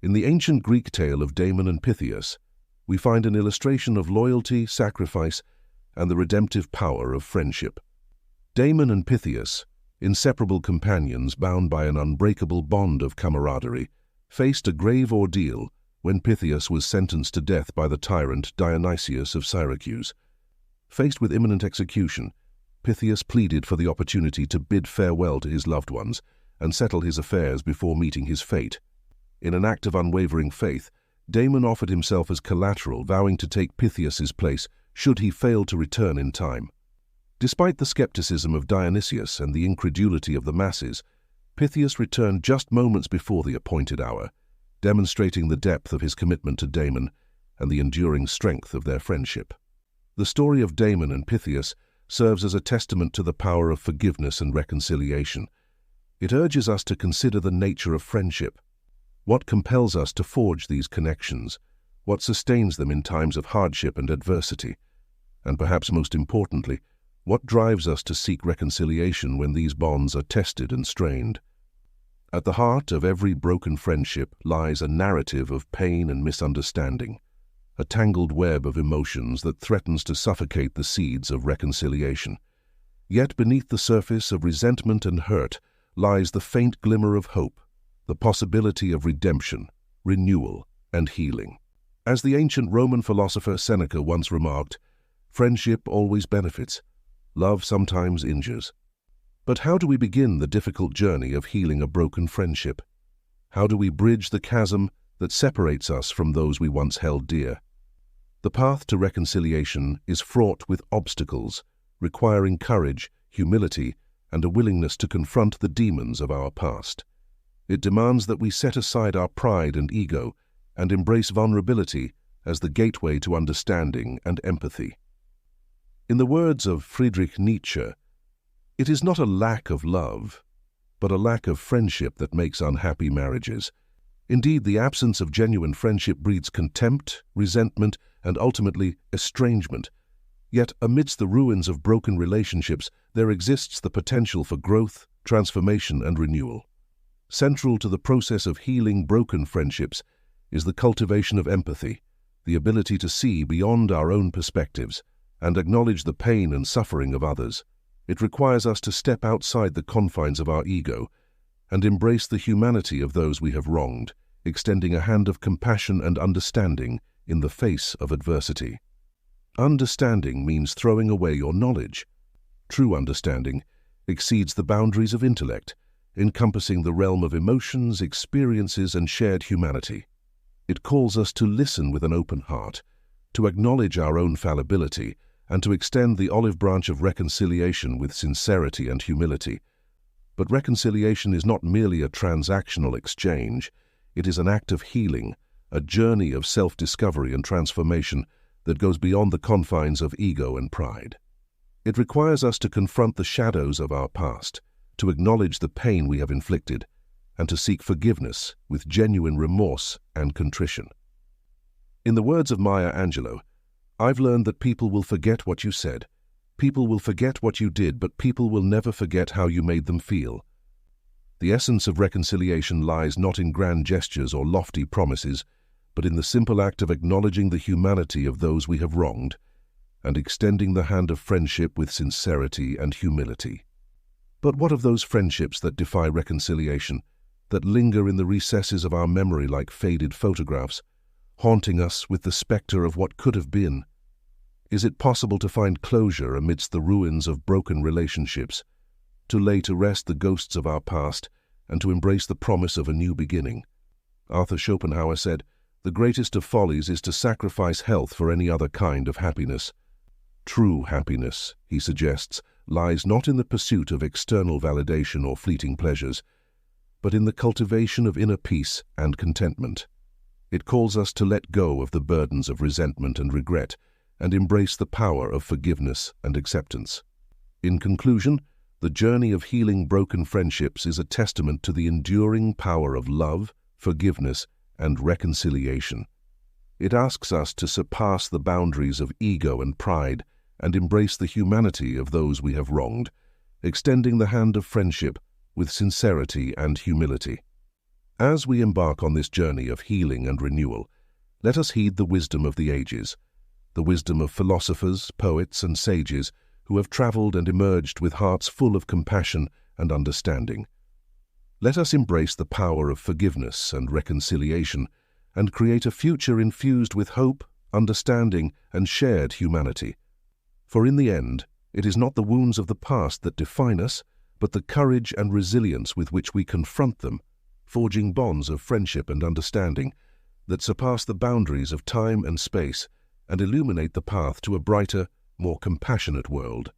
In the ancient Greek tale of Damon and Pythias, we find an illustration of loyalty, sacrifice, and the redemptive power of friendship. Damon and Pythias, inseparable companions bound by an unbreakable bond of camaraderie, faced a grave ordeal when Pythias was sentenced to death by the tyrant Dionysius of Syracuse. Faced with imminent execution, Pythias pleaded for the opportunity to bid farewell to his loved ones and settle his affairs before meeting his fate. In an act of unwavering faith, Damon offered himself as collateral, vowing to take Pythias's place should he fail to return in time. Despite the skepticism of Dionysius and the incredulity of the masses, Pythias returned just moments before the appointed hour, demonstrating the depth of his commitment to Damon and the enduring strength of their friendship. The story of Damon and Pythias serves as a testament to the power of forgiveness and reconciliation. It urges us to consider the nature of friendship. What compels us to forge these connections? What sustains them in times of hardship and adversity? And perhaps most importantly, what drives us to seek reconciliation when these bonds are tested and strained? At the heart of every broken friendship lies a narrative of pain and misunderstanding, a tangled web of emotions that threatens to suffocate the seeds of reconciliation. Yet beneath the surface of resentment and hurt lies the faint glimmer of hope, the possibility of redemption, renewal, and healing. As the ancient Roman philosopher Seneca once remarked, friendship always benefits, love sometimes injures. But how do we begin the difficult journey of healing a broken friendship? How do we bridge the chasm that separates us from those we once held dear? The path to reconciliation is fraught with obstacles, requiring courage, humility, and a willingness to confront the demons of our past. It demands that we set aside our pride and ego and embrace vulnerability as the gateway to understanding and empathy. In the words of Friedrich Nietzsche, it is not a lack of love, but a lack of friendship that makes unhappy marriages. Indeed, the absence of genuine friendship breeds contempt, resentment, and ultimately estrangement. Yet, amidst the ruins of broken relationships, there exists the potential for growth, transformation, and renewal. Central to the process of healing broken friendships is the cultivation of empathy, the ability to see beyond our own perspectives and acknowledge the pain and suffering of others. It requires us to step outside the confines of our ego and embrace the humanity of those we have wronged, extending a hand of compassion and understanding in the face of adversity. Understanding means throwing away your knowledge. True understanding exceeds the boundaries of intellect, encompassing the realm of emotions, experiences, and shared humanity. It calls us to listen with an open heart, to acknowledge our own fallibility, and to extend the olive branch of reconciliation with sincerity and humility. But reconciliation is not merely a transactional exchange. It is an act of healing, a journey of self-discovery and transformation that goes beyond the confines of ego and pride. It requires us to confront the shadows of our past, to acknowledge the pain we have inflicted, and to seek forgiveness with genuine remorse and contrition. In the words of Maya Angelou, I've learned that people will forget what you said, people will forget what you did, but people will never forget how you made them feel. The essence of reconciliation lies not in grand gestures or lofty promises, but in the simple act of acknowledging the humanity of those we have wronged and extending the hand of friendship with sincerity and humility. But what of those friendships that defy reconciliation, that linger in the recesses of our memory like faded photographs, haunting us with the specter of what could have been? Is it possible to find closure amidst the ruins of broken relationships, to lay to rest the ghosts of our past, and to embrace the promise of a new beginning? Arthur Schopenhauer said, "The greatest of follies is to sacrifice health for any other kind of happiness." True happiness, he suggests, lies not in the pursuit of external validation or fleeting pleasures, but in the cultivation of inner peace and contentment. It calls us to let go of the burdens of resentment and regret and embrace the power of forgiveness and acceptance. In conclusion, the journey of healing broken friendships is a testament to the enduring power of love, forgiveness, and reconciliation. It asks us to surpass the boundaries of ego and pride and embrace the humanity of those we have wronged, extending the hand of friendship with sincerity and humility. As we embark on this journey of healing and renewal, let us heed the wisdom of the ages, the wisdom of philosophers, poets, and sages who have traveled and emerged with hearts full of compassion and understanding. Let us embrace the power of forgiveness and reconciliation and create a future infused with hope, understanding, and shared humanity. For in the end, it is not the wounds of the past that define us, but the courage and resilience with which we confront them, forging bonds of friendship and understanding that surpass the boundaries of time and space and illuminate the path to a brighter, more compassionate world.